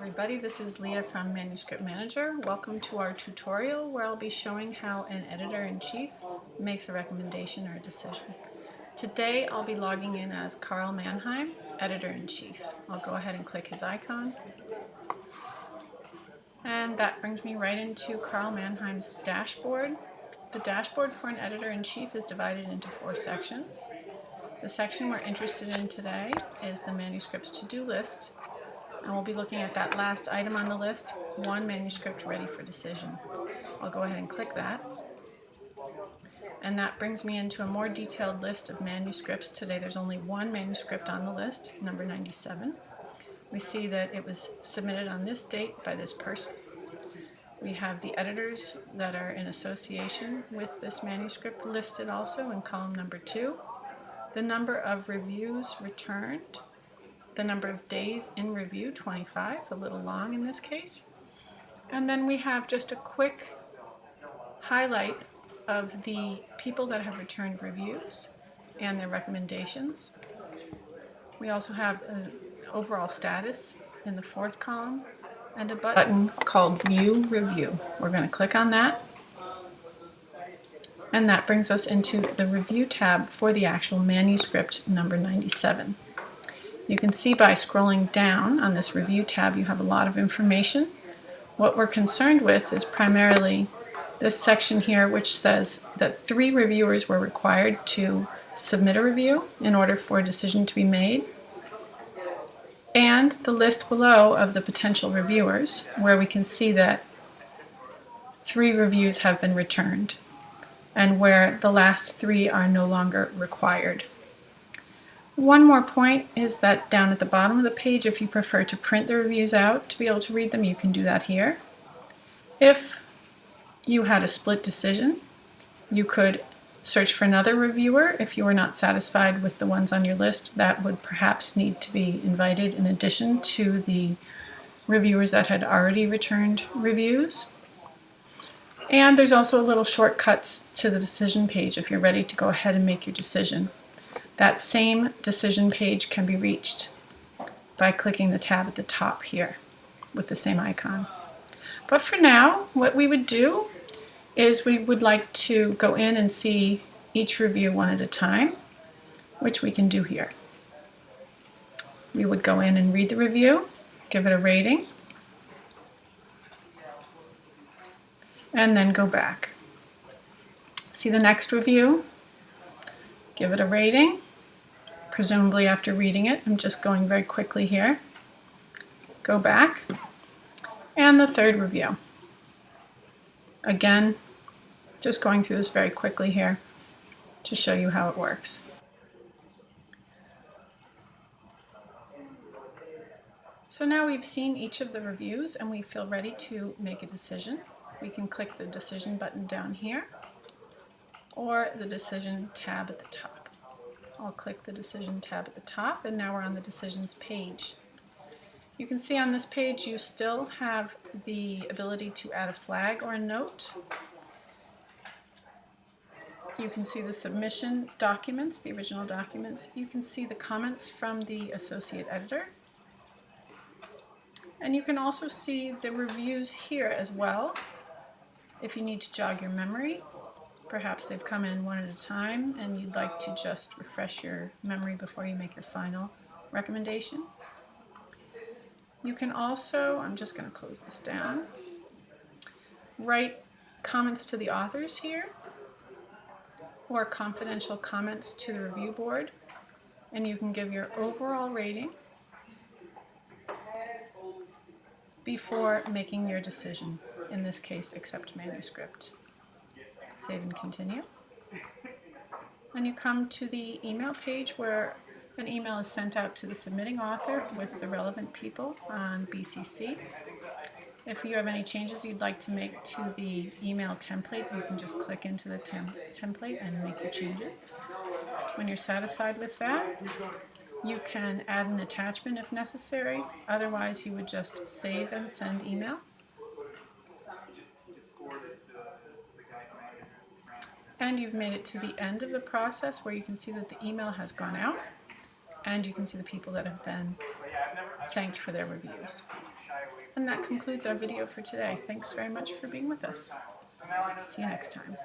Everybody, this is Leah from Manuscript Manager. Welcome to our tutorial where I'll be showing how an editor-in-chief makes a recommendation or a decision. Today I'll be logging in as Carl Mannheim, editor-in-chief. I'll go ahead and click his icon. And that brings me right into Carl Mannheim's dashboard. The dashboard for an editor-in-chief is divided into 4 sections. The section we're interested in today is the Manuscripts to-do list. And we'll be looking at that last item on the list, one manuscript ready for decision. I'll go ahead and click that. And that brings me into a more detailed list of manuscripts. Today there's only one manuscript on the list, number 97. We see that it was submitted on this date by this person. We have the editors that are in association with this manuscript listed also in column number 2. The number of reviews returned. The number of days in review, 25, a little long in this case. And then we have just a quick highlight of the people that have returned reviews and their recommendations. We also have an overall status in the 4th column and a button called View Review. We're going to click on that. And that brings us into the Review tab for the actual manuscript number 97. You can see by scrolling down on this Review tab you have a lot of information. What we're concerned with is primarily this section here, which says that 3 reviewers were required to submit a review in order for a decision to be made, and the list below of the potential reviewers, where we can see that 3 reviews have been returned and where the last 3 are no longer required. One more point is that down at the bottom of the page, if you prefer to print the reviews out to be able to read them, you can do that here. If you had a split decision, you could search for another reviewer. If you were not satisfied with the ones on your list, that would perhaps need to be invited in addition to the reviewers that had already returned reviews. And there's also a little shortcuts to the decision page if you're ready to go ahead and make your decision. That same decision page can be reached by clicking the tab at the top here with the same icon. But for now, what we would do is we would like to go in and see each review one at a time, which we can do here. We would go in and read the review, give it a rating, and then go back. See the next review, give it a rating. Presumably after reading it, I'm just going very quickly here. Go back, and the 3rd review. Again, just going through this very quickly here to show you how it works. So now we've seen each of the reviews and we feel ready to make a decision. We can click the decision button down here or the decision tab at the top. I'll click the decision tab at the top, and now we're on the decisions page. You can see on this page you still have the ability to add a flag or a note. You can see the submission documents, the original documents. You can see the comments from the associate editor. And you can also see the reviews here as well if you need to jog your memory. Perhaps they've come in one at a time and you'd like to just refresh your memory before you make your final recommendation. You can also, I'm just going to close this down, write comments to the authors here or confidential comments to the review board, and you can give your overall rating before making your decision, in this case accept manuscript. Save and continue. And you come to the email page where an email is sent out to the submitting author with the relevant people on BCC. If you have any changes you'd like to make to the email template, you can just click into the template and make your changes. When you're satisfied with that, you can add an attachment if necessary. Otherwise, you would just save and send email. And you've made it to the end of the process where you can see that the email has gone out and you can see the people that have been thanked for their reviews. And that concludes our video for today. Thanks very much for being with us. See you next time.